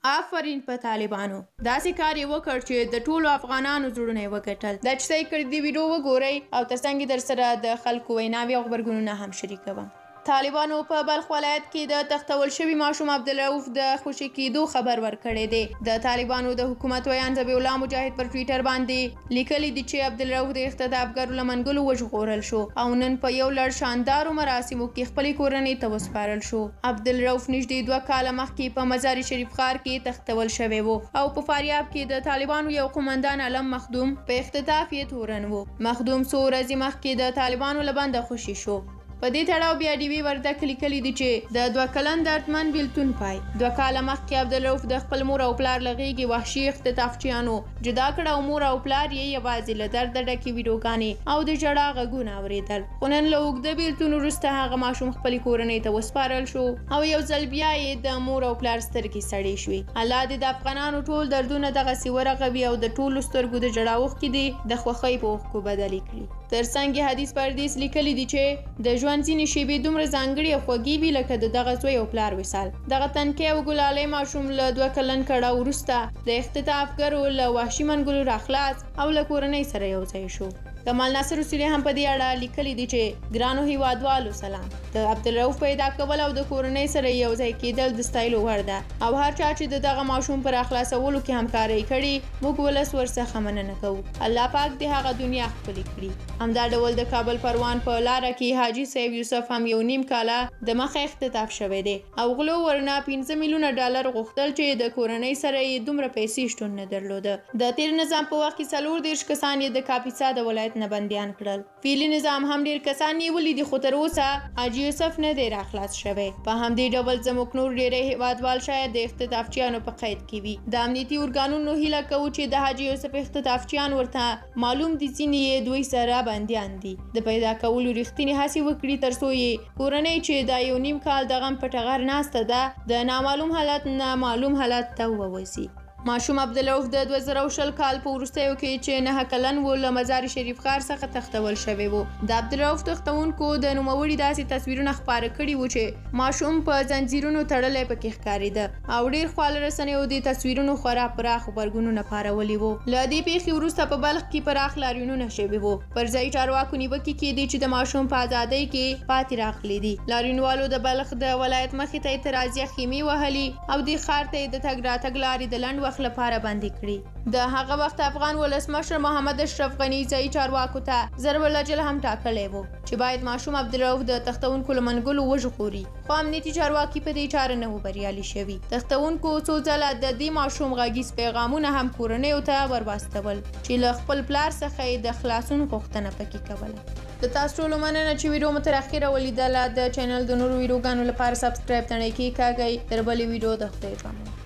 آفرین په طالبانو داسې کار یې وکړ چې د ټولو افغانانو زړونه یې وګټل. دا چې څه یې کړي دې ویډیو وګورئ او ترڅنګ یې درسره د خلکو ویناوې او غبرګونونه هم شریکوم. طالبانو په بلخ ولایت کې د تختول شوي ماشوم عبدالرؤف د خوشي کېدو خبر ورکړی دی. د طالبانو د حکومت ویان ذبیح الله مجاهد پر ټویټر باندې لیکلي دي چې عبدالرؤف د اختطافګرو له منګلو وژغورل شو او نن په یو لړ شاندارو مراسمو کې خپلې کورنۍ ته وسپارل شو. عبدالرؤف نږدې 2 کاله مخکې په مزار شریف ښار کې تختول شوی و او په فاریاب کې د طالبانو یو قومندان علم مخدوم په اختطاف یې تورن و. مخدوم څو ورځې مخکې د طالبانو له بنده خوشي شو. په دې تړاو بیا ډي وي وردک لیکلي دي چې د 2 کلن دردمن بیلتون پای 2 کاله مخکې عبدالرؤف د خپل مور او پلار له غېږې وحشي اختطافچیانو جدا کړه او مور او پلار یې یوازې له درده ډکې ویډیوګانې او د ژړا غږونه اورېدل. خو نن له اوږده بیلتون وروسته هغه ماشوم خپلې کورنۍ ته وسپارل شو او یو ځل بیا یې د مور او پلار سترګې سړې شوې. الله دې د افغانانو ټول دردونه دغسې ورغوي او د ټولو سترګو د ژړا اوښکې دې د خوښۍ په اوښکو بدلې کړي. ترڅنګ یې حدیث پردیس لیکلي دي چې د ژوند ځینې شیبې دومره ځانګړې او خوږې وي لکه د دغه زوی او پلار وصال. دغه تنکۍ او ګلالی ماشوم له 2 کلن کړاو وروسته د اختطافګرو له وحشي منګلو راخلاص او له کورنۍ سره یو ځای شو. کمال ناصر اصولي هم په دې اړه لیکلي دي چې ګرانو هیوادوالو سلام. د عبدالرؤف پیدا کول او د کورنۍ سره یو ځای کېدل د ستایلو وړ ده او هر چا چې د دغه ماشوم په راخلاصولو کې همکارۍ کړې موږ ولس ورڅخه مننه کوو. الله پاک دې هغه دنیا ښکلې کړي. همدا ډول د کابل پروان په لاره کې حاجي صاحب یوسف هم یو نیم کاله د مخه اختطاف شوی دی او غلو ورنه 15 میلیونه ډالر غوښتل چې د کورنۍ سره یې دومره پیسې شتون نه درلوده. د تیر نظام په وخت کې 40 کسان یې د کاپیسا د ولایت نه بندیان کړل. فعلي نظام هم ډیر کسان نیولي دي خو تر اوسه حاجي یوسف نه دی راخلاص شوی. په همدې ډول زموږ نور ډیری هیوادوال شاید د اختطافچیانو په قید کې وي. د امنیتي ارګانونو هیله کوو چې د حاجي یوسف اختطافچیان ورته معلوم دي ځینې یې دوی سره بندیان دي د پیدا کولو رښتینې هڅې وکړي ترڅو یې کورنۍ چې دا یو نیم کال د غم په ټغر ناسته ده د نامعلوم حالت نه معلوم حالت ته ووځي. ماشوم عبدالرؤف د 2020 کال په وروستیو کې چې 9 کلن و له مزار شریف ښار څخه تختول شوی و. د عبدالرؤف تختونکو د نوموړي داسې تصویرونه خپاره کړي وو چې ماشوم په زنځیرونو تړلی پکې ښکارېده او ډېر خواله رسنیو د تصویرونو خورا پراخ غبرګونونه پارولي وو. له دې پیښې وروسته په بلخ کې پراخ لاریونونه شوي وو. پر ځای چارواکو نیوکې کېدې چې د ماشوم په ازادۍ کې پاتې راغلي دي. لاریونوالو د بلخ د ولایت مخې ته اعتراضیه خیمې وهلي او دې ښار ته یې د تګ راتګ لارې د لنډ وخت لپاره بندي کړي. د هغه وخت افغان ولسمشر محمد اشرف غني ځایي چارواکو ته ضرب الاجل هم ټاکلی و چې باید ماشوم عبدالرؤف د تختونکو له منګلو وژغوري خو امنیتي چارواکي په دې چاره نه وو بریالي شوي. تختونکو څو ځله د دې ماشوم غږیز پیغامونه هم کورنیو ته ورواستول چې له خپل پلار څخه یې د خلاصون غوښتنه پکې کوله. د تاسو ټولو مننه چې ویډیو مو تر اخره ولیدله. د چینل د نورو ویډیوګانو لپاره سبسکرایب تڼۍ کېکاږئ. تر بلې ویډیو د خدای پامه.